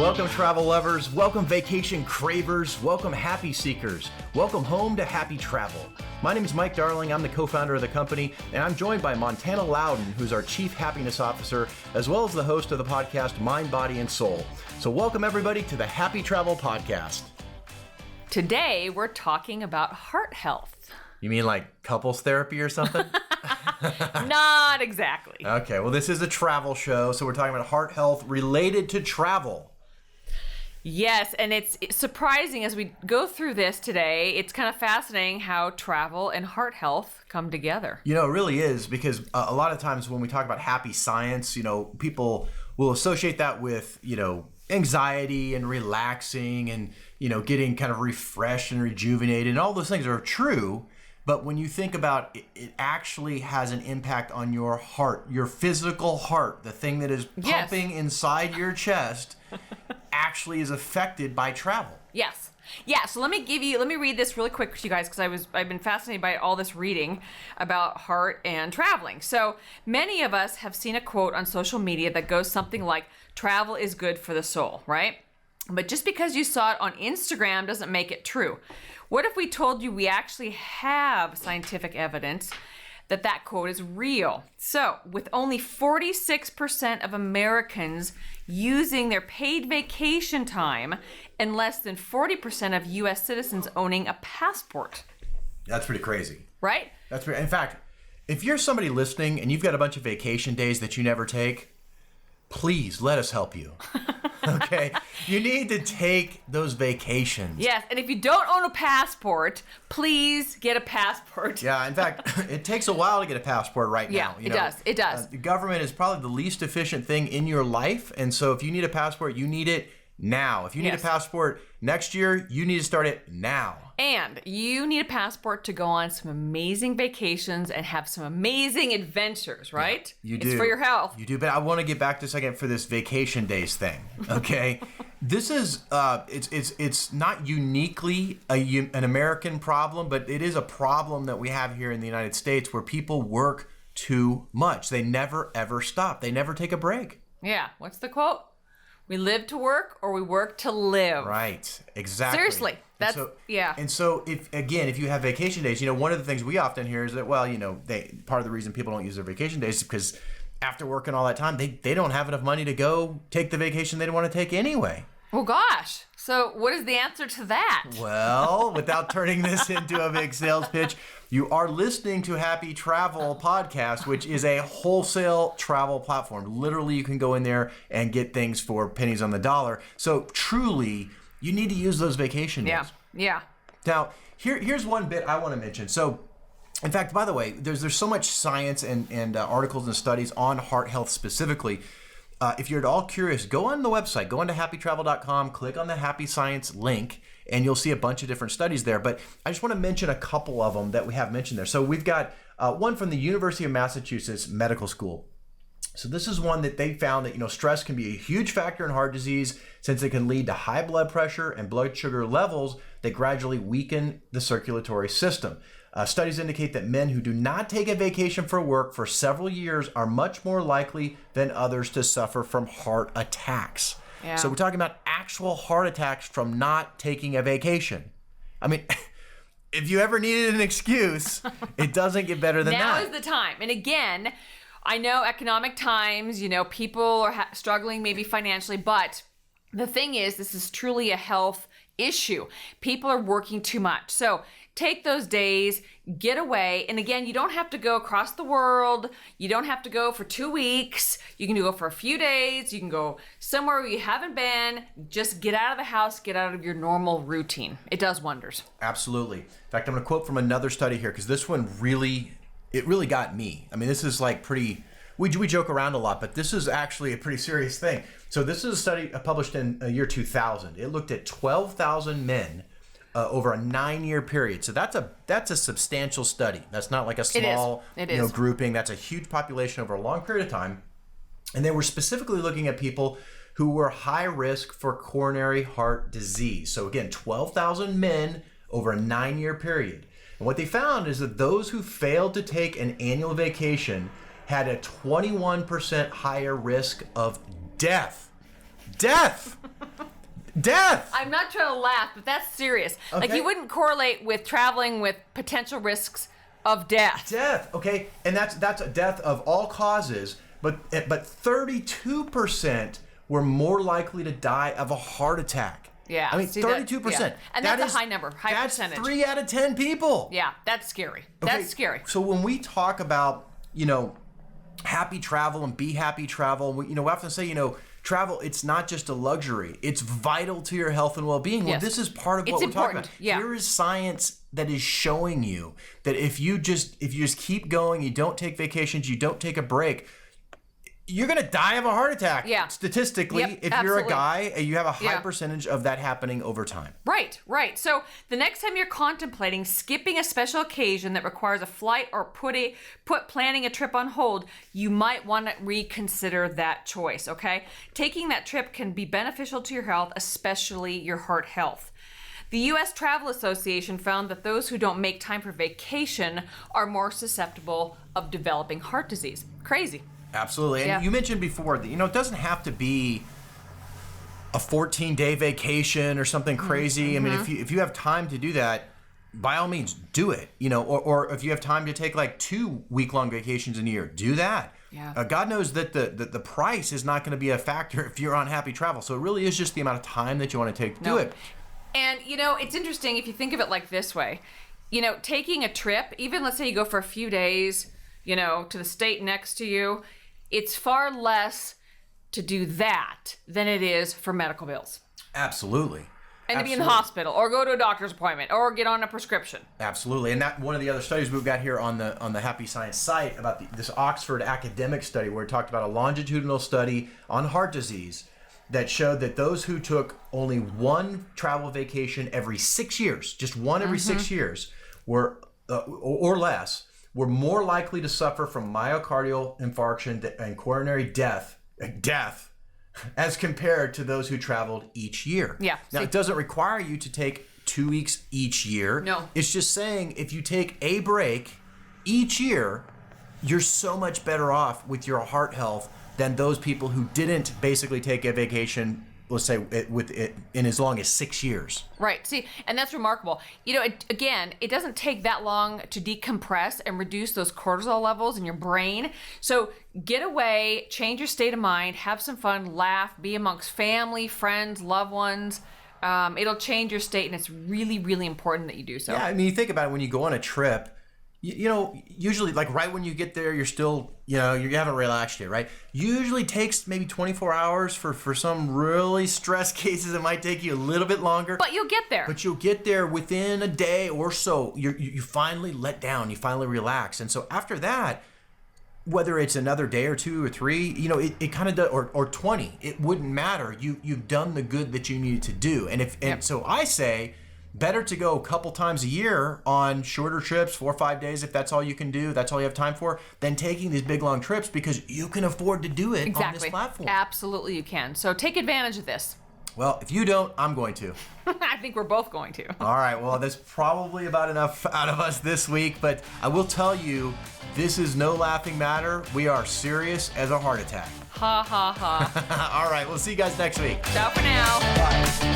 Welcome travel lovers, welcome vacation cravers, welcome happy seekers, welcome home to HappiTravel. My name is Mike Darling, I'm the co-founder of the company, and I'm joined by Montana Loudon, who's our Chief Happiness Officer, as well as the host of the podcast Mind, Body, and Soul. So welcome everybody to the HappiTravel podcast. Today we're talking about heart health. You mean like couples therapy or something? Not exactly. Okay, well this is a travel show, so we're talking about heart health related to travel. Yes, and it's surprising as we go through this today. It's kind of fascinating how travel and heart health come together. You know, it really is, because a lot of times when we talk about happy science, you know, people will associate that with, you know, anxiety and relaxing and, you know, getting kind of refreshed and rejuvenated, and all those things are true. But when you think about it, it actually has an impact on your heart, your physical heart, the thing that is pumping inside your chest actually is affected by travel. Yes. Yeah, so let me read this really quick to you guys, because I've been fascinated by all this reading about heart and traveling. So many of us have seen a quote on social media that goes something like, travel is good for the soul, right? But just because you saw it on Instagram doesn't make it true. What if we told you we actually have scientific evidence that that quote is real? So, with only 46% of Americans using their paid vacation time and less than 40% of U.S. citizens owning a passport. That's pretty crazy. Right? In fact, if you're somebody listening and you've got a bunch of vacation days that you never take, please let us help you. Okay? You need to take those vacations. Yes, and if you don't own a passport, please get a passport. Yeah, in fact, it takes a while to get a passport right now. Yeah, it does. The government is probably the least efficient thing in your life, and so if you need a passport, you need it now. If you need a passport next year, you need to start it now. And you need a passport to go on some amazing vacations and have some amazing adventures, right? Yeah, you do. It's for your health. You do, but I want to get back to a second for this vacation days thing, okay? This is, it's not uniquely an American problem, but it is a problem that we have here in the United States where people work too much. They never, ever stop. They never take a break. Yeah, what's the quote? We live to work, or we work to live. Right, exactly. Seriously, And so if you have vacation days, you know, one of the things we often hear is that, well, you know, part of the reason people don't use their vacation days is because after working all that time, they don't have enough money to go take the vacation they want to take anyway. Well, gosh. So what is the answer to that? Well, without turning this into a big sales pitch, you are listening to HappiTravel podcast, which is a wholesale travel platform. Literally, you can go in there and get things for pennies on the dollar. So truly, you need to use those vacation days. Yeah. Now, here's one bit I want to mention. So, in fact, by the way, there's so much science and articles and studies on heart health specifically. If you're at all curious, go on the website, go on to HappiTravel.com, click on the Happy Science link, and you'll see a bunch of different studies there. But I just want to mention a couple of them that we have mentioned there. So we've got one from the University of Massachusetts Medical School. So this is one that they found that, you know, stress can be a huge factor in heart disease, since it can lead to high blood pressure and blood sugar levels that gradually weaken the circulatory system. Studies indicate that men who do not take a vacation for work for several years are much more likely than others to suffer from heart attacks. Yeah. So we're talking about actual heart attacks from not taking a vacation. I mean, if you ever needed an excuse, it doesn't get better than now that. Now is the time. And again, I know economic times, you know, people are struggling maybe financially, but the thing is, this is truly a health issue. People are working too much. So take those days, get away. And again, you don't have to go across the world. You don't have to go for 2 weeks. You can go for a few days. You can go somewhere where you haven't been. Just get out of the house, get out of your normal routine. It does wonders. Absolutely. In fact, I'm going to quote from another study here, because this one really got me. I mean, this is like pretty, we joke around a lot, but this is actually a pretty serious thing. So this is a study published in year 2000. It looked at 12,000 men over a 9-year period. So that's a substantial study. That's not like a small grouping. That's a huge population over a long period of time. And they were specifically looking at people who were high risk for coronary heart disease. So again, 12,000 men over a 9-year period. And what they found is that those who failed to take an annual vacation had a 21% higher risk of death Death. Death. I'm not trying to laugh, but that's serious. Like, Okay. you wouldn't correlate with traveling with potential risks of death. Death. Okay, and that's a death of all causes. But 32% were more likely to die of a heart attack. Yeah. I mean, see that- 32%. yeah. And that's a high number, high that's percentage. 3 out of 10 people. Yeah, that's scary. Okay, That's scary. So when we talk about, happy travel and be happy travel, we often say, travel, it's not just a luxury. It's vital to your health and well-being. Well, Yes. this is part of what It's we're talking important, about. yeah. Here is science that is showing you that if you just keep going, you don't take vacations, you don't take a break, you're going to die of a heart attack. Yeah. Statistically, Yep, if you're a absolutely. guy, you have a high Yeah. percentage of that happening over time. Right. So the next time you're contemplating skipping a special occasion that requires a flight or put planning a trip on hold, you might want to reconsider that choice, okay? Taking that trip can be beneficial to your health, especially your heart health. The U.S. Travel Association found that those who don't make time for vacation are more susceptible of developing heart disease. Crazy. Absolutely. And Yeah. you mentioned before that, it doesn't have to be a 14-day vacation or something crazy. I mean, if you have time to do that, by all means, do it. Or if you have time to take like 2 week-long vacations in a year, do that. Yeah. God knows that the price is not going to be a factor if you're on Happy Travel. So it really is just the amount of time that you want to take to do it. And, it's interesting if you think of it like this way. Taking a trip, even let's say you go for a few days, to the state next to you, it's far less to do that than it is for medical bills. Absolutely. And to be in the hospital, or go to a doctor's appointment, or get on a prescription. Absolutely, and that one of the other studies we've got here on the Happy Science site about this Oxford academic study where it talked about a longitudinal study on heart disease that showed that those who took only one travel vacation every 6 years, just one every 6 years, were or less, were more likely to suffer from myocardial infarction and coronary death as compared to those who traveled each year. Yeah. Now, it doesn't require you to take 2 weeks each year. No. It's just saying if you take a break each year, you're so much better off with your heart health than those people who didn't basically take a vacation, let's say, in as long as 6 years. Right. See, and that's remarkable. It doesn't take that long to decompress and reduce those cortisol levels in your brain. So get away, change your state of mind, have some fun, laugh, be amongst family, friends, loved ones. It'll change your state, and it's really, really important that you do so. Yeah, I mean, you think about it when you go on a trip. Usually, like right when you get there, you're still, you haven't relaxed yet, right? Usually takes maybe 24 hours for some really stress cases. It might take you a little bit longer. But you'll get there. But you'll get there within a day or so. You finally let down. You finally relax. And so after that, whether it's another day or 2 or 3, it kind of does, or 20, it wouldn't matter. You've done the good that you needed to do. And so I say, better to go a couple times a year on shorter trips, 4 or 5 days, if that's all you can do, that's all you have time for, than taking these big long trips because you can afford to do it on this platform. Absolutely, you can. So take advantage of this. Well, if you don't, I'm going to. I think we're both going to. All right, well, that's probably about enough out of us this week, but I will tell you, this is no laughing matter. We are serious as a heart attack. Ha, ha, ha. All right, we'll see you guys next week. Ciao for now. Bye.